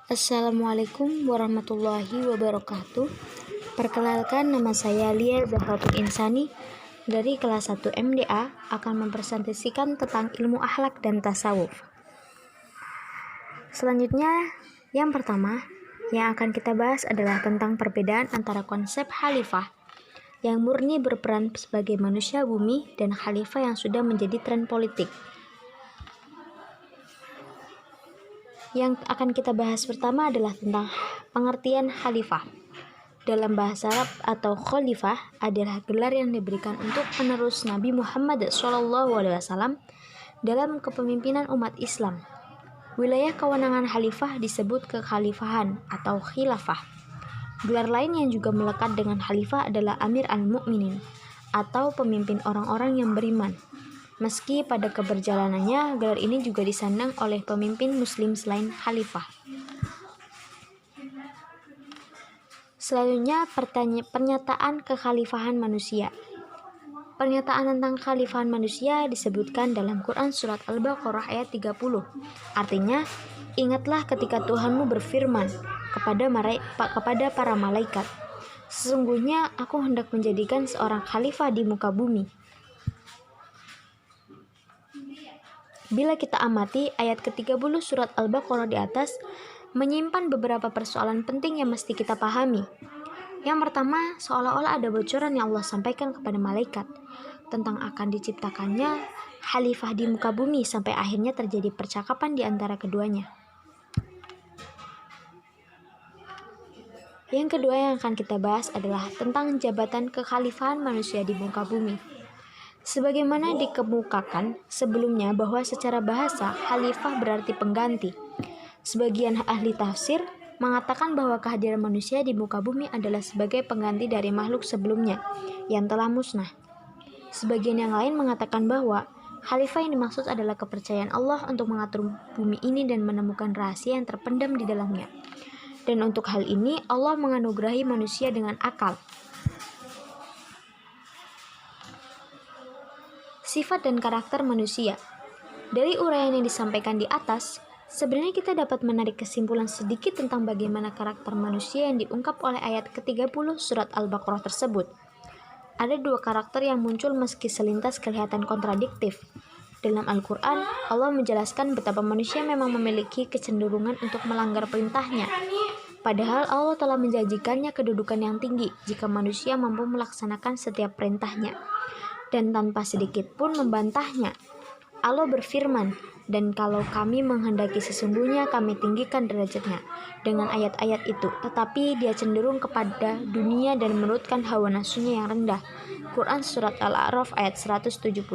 Assalamualaikum warahmatullahi wabarakatuh. Perkenalkan, nama saya Lia Zahratul Insani dari kelas 1 MDA akan mempresentasikan tentang ilmu akhlak dan tasawuf. Selanjutnya, yang pertama yang akan kita bahas adalah tentang perbedaan antara konsep khalifah yang murni berperan sebagai manusia bumi dan khalifah yang sudah menjadi tren politik. Yang akan kita bahas pertama adalah tentang pengertian khalifah. Dalam bahasa Arab atau khalifah adalah gelar yang diberikan untuk penerus Nabi Muhammad SAW dalam kepemimpinan umat Islam. Wilayah kewenangan khalifah disebut kekhalifahan atau khilafah. Gelar lain yang juga melekat dengan khalifah adalah Amir al-Mu'minin atau pemimpin orang-orang yang beriman. Meski pada keberjalanannya, gelar ini juga disandang oleh pemimpin muslim selain khalifah. Selanjutnya, pernyataan kekhalifahan manusia. Pernyataan tentang kekhalifahan manusia disebutkan dalam Quran Surat Al-Baqarah ayat 30. Artinya, ingatlah ketika Tuhanmu berfirman kepada para malaikat, sesungguhnya aku hendak menjadikan seorang khalifah di muka bumi. Bila kita amati ayat ke-30 surat Al-Baqarah di atas, menyimpan beberapa persoalan penting yang mesti kita pahami. Yang pertama, seolah-olah ada bocoran yang Allah sampaikan kepada malaikat tentang akan diciptakannya khalifah di muka bumi sampai akhirnya terjadi percakapan di antara keduanya. Yang kedua yang akan kita bahas adalah tentang jabatan kekhalifahan manusia di muka bumi. Sebagaimana dikemukakan sebelumnya bahwa secara bahasa khalifah berarti pengganti. Sebagian ahli tafsir mengatakan bahwa kehadiran manusia di muka bumi adalah sebagai pengganti dari makhluk sebelumnya yang telah musnah. Sebagian yang lain mengatakan bahwa khalifah yang dimaksud adalah kepercayaan Allah untuk mengatur bumi ini dan menemukan rahasia yang terpendam di dalamnya. Dan untuk hal ini Allah menganugerahi manusia dengan akal. Sifat dan karakter manusia. Dari uraian yang disampaikan di atas, sebenarnya kita dapat menarik kesimpulan sedikit tentang bagaimana karakter manusia yang diungkap oleh ayat ke-30 surat Al-Baqarah tersebut. Ada dua karakter yang muncul meski selintas kelihatan kontradiktif. Dalam Al-Quran, Allah menjelaskan betapa manusia memang memiliki kecenderungan untuk melanggar perintahnya. Padahal Allah telah menjanjikannya kedudukan yang tinggi jika manusia mampu melaksanakan setiap perintahnya dan tanpa sedikit pun membantahnya. Allah berfirman, dan kalau kami menghendaki sesungguhnya kami tinggikan derajatnya dengan ayat-ayat itu, tetapi dia cenderung kepada dunia dan menurutkan hawa nafsunya yang rendah. Quran Surat Al-A'raf ayat 176.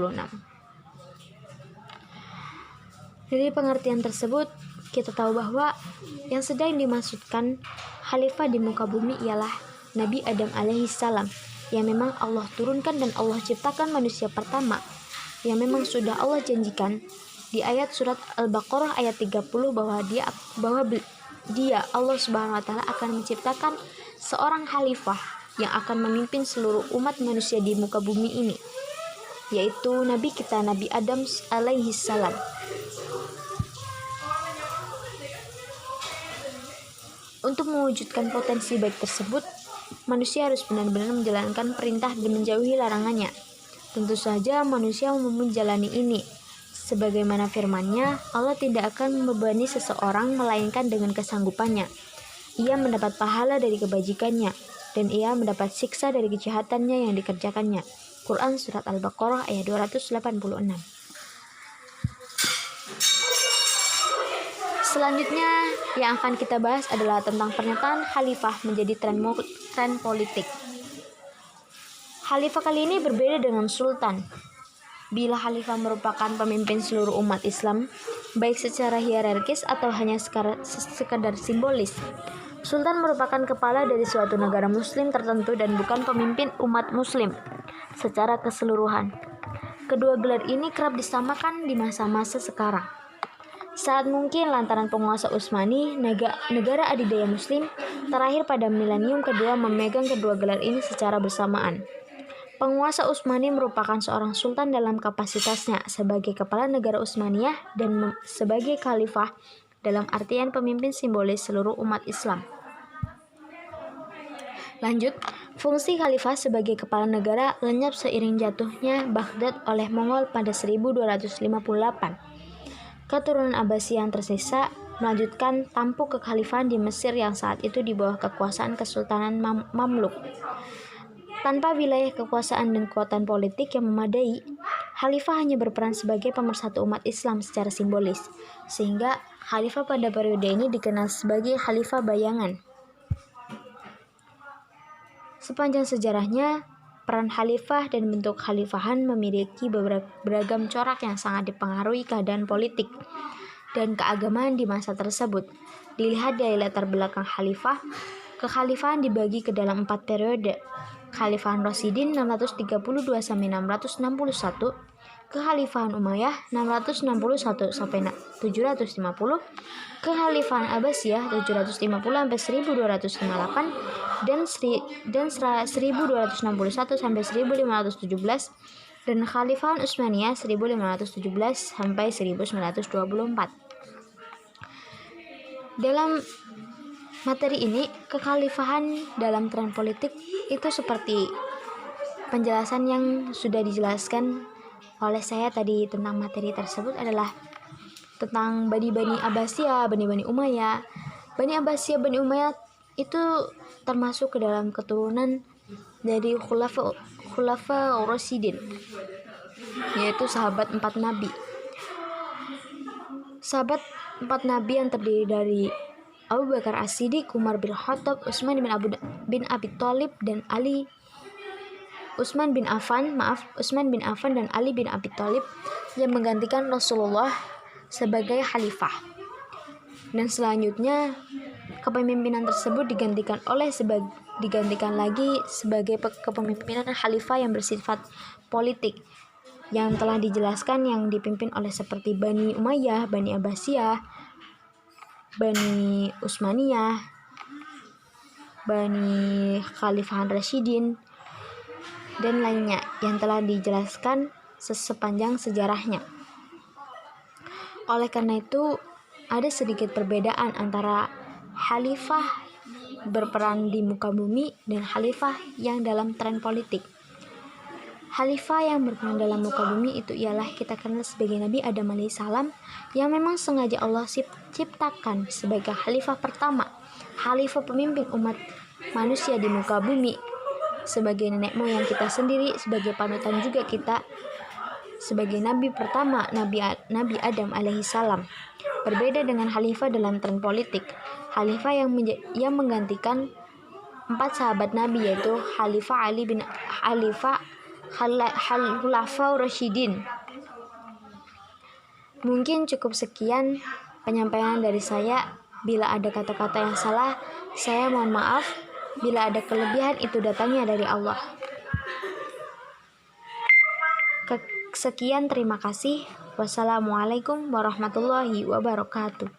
Dari pengertian tersebut, kita tahu bahwa yang sedang dimaksudkan khalifah di muka bumi ialah Nabi Adam alaihissalam, yang memang Allah turunkan dan Allah ciptakan manusia pertama, yang memang sudah Allah janjikan di ayat surat Al-Baqarah ayat 30 bahwa dia Allah Subhanahu wa taala akan menciptakan seorang khalifah yang akan memimpin seluruh umat manusia di muka bumi ini, yaitu Nabi kita Nabi Adam alaihissalam. Untuk mewujudkan potensi baik tersebut, manusia harus benar-benar menjalankan perintah dan menjauhi larangannya. Tentu saja manusia mau menjalani ini. Sebagaimana firman-Nya, Allah tidak akan membebani seseorang melainkan dengan kesanggupannya. Ia mendapat pahala dari kebajikannya, dan ia mendapat siksa dari kejahatannya yang dikerjakannya. Quran Surat Al-Baqarah ayat 286. Selanjutnya yang akan kita bahas adalah tentang pernyataan khalifah menjadi tren politik. Khalifah kali ini berbeda dengan sultan. Bila khalifah merupakan pemimpin seluruh umat Islam, baik secara hierarkis atau hanya sekadar simbolis, sultan merupakan kepala dari suatu negara muslim tertentu dan bukan pemimpin umat muslim secara keseluruhan. Kedua gelar ini kerap disamakan di masa-masa sekarang. Saat mungkin lantaran penguasa Utsmani, negara adidaya muslim, terakhir pada milenium kedua memegang kedua gelar ini secara bersamaan. Penguasa Utsmani merupakan seorang sultan dalam kapasitasnya sebagai kepala negara Utsmaniyah dan sebagai khalifah dalam artian pemimpin simbolis seluruh umat Islam. Lanjut, fungsi khalifah sebagai kepala negara lenyap seiring jatuhnya Baghdad oleh Mongol pada 1258. Keturunan Abbasiyah yang tersisa melanjutkan tampuk kekhalifahan di Mesir yang saat itu di bawah kekuasaan Kesultanan Mamluk. Tanpa wilayah kekuasaan dan kekuatan politik yang memadai, khalifah hanya berperan sebagai pemersatu umat Islam secara simbolis, sehingga khalifah pada periode ini dikenal sebagai khalifah bayangan. Sepanjang sejarahnya, peran khalifah dan bentuk khalifahan memiliki beragam corak yang sangat dipengaruhi keadaan politik dan keagamaan di masa tersebut. Dilihat dari latar belakang khalifah, kekhalifahan dibagi ke dalam 4 periode. Kekhalifahan Rasyidin 632-661, Kekhalifahan Umayyah 661-750, Kekhalifahan Abbasiyah 750-1258 dan 1261-1517, dan Kekhalifahan Utsmaniyah 1517-1924. Dalam materi ini, kekhalifahan dalam tren politik itu seperti penjelasan yang sudah dijelaskan oleh saya tadi tentang materi tersebut adalah tentang Bani Abbasiyah, Bani Umayyah. Bani Abbasiyah, Bani Umayyah itu termasuk ke dalam keturunan dari Khulafa Rasyidin, yaitu sahabat 4 nabi. Sahabat 4 nabi yang terdiri dari Abu Bakar As-Siddiq, Umar bin Khattab, Utsman bin Abi Thalib dan Utsman bin Affan dan Ali bin Abi Thalib yang menggantikan Rasulullah sebagai khalifah. Dan selanjutnya kepemimpinan tersebut digantikan lagi sebagai kepemimpinan khalifah yang bersifat politik yang telah dijelaskan, yang dipimpin oleh seperti Bani Umayyah, Bani Abbasiyah, Bani Utsmaniyah, Bani Khalifahan Rasyidin, dan lainnya yang telah dijelaskan sepanjang sejarahnya. Oleh karena itu, ada sedikit perbedaan antara khalifah berperan di muka bumi dan khalifah yang dalam tren politik. Khalifah yang berperan dalam muka bumi itu ialah kita kenal sebagai Nabi Adam alaihissalam, yang memang sengaja Allah ciptakan sebagai khalifah pertama, khalifah pemimpin umat manusia di muka bumi, sebagai nenek moyang kita sendiri, sebagai panutan juga kita sebagai nabi pertama, Nabi Adam alaihissalam. Berbeda dengan khalifah dalam tren politik, khalifah yang menggantikan 4 sahabat Nabi, yaitu Khulafaur Rasyidin. Mungkin cukup sekian penyampaian dari saya. Bila ada kata-kata yang salah, saya mohon maaf. Bila ada kelebihan, itu datangnya dari Allah. Sekian, terima kasih. Wassalamualaikum warahmatullahi wabarakatuh.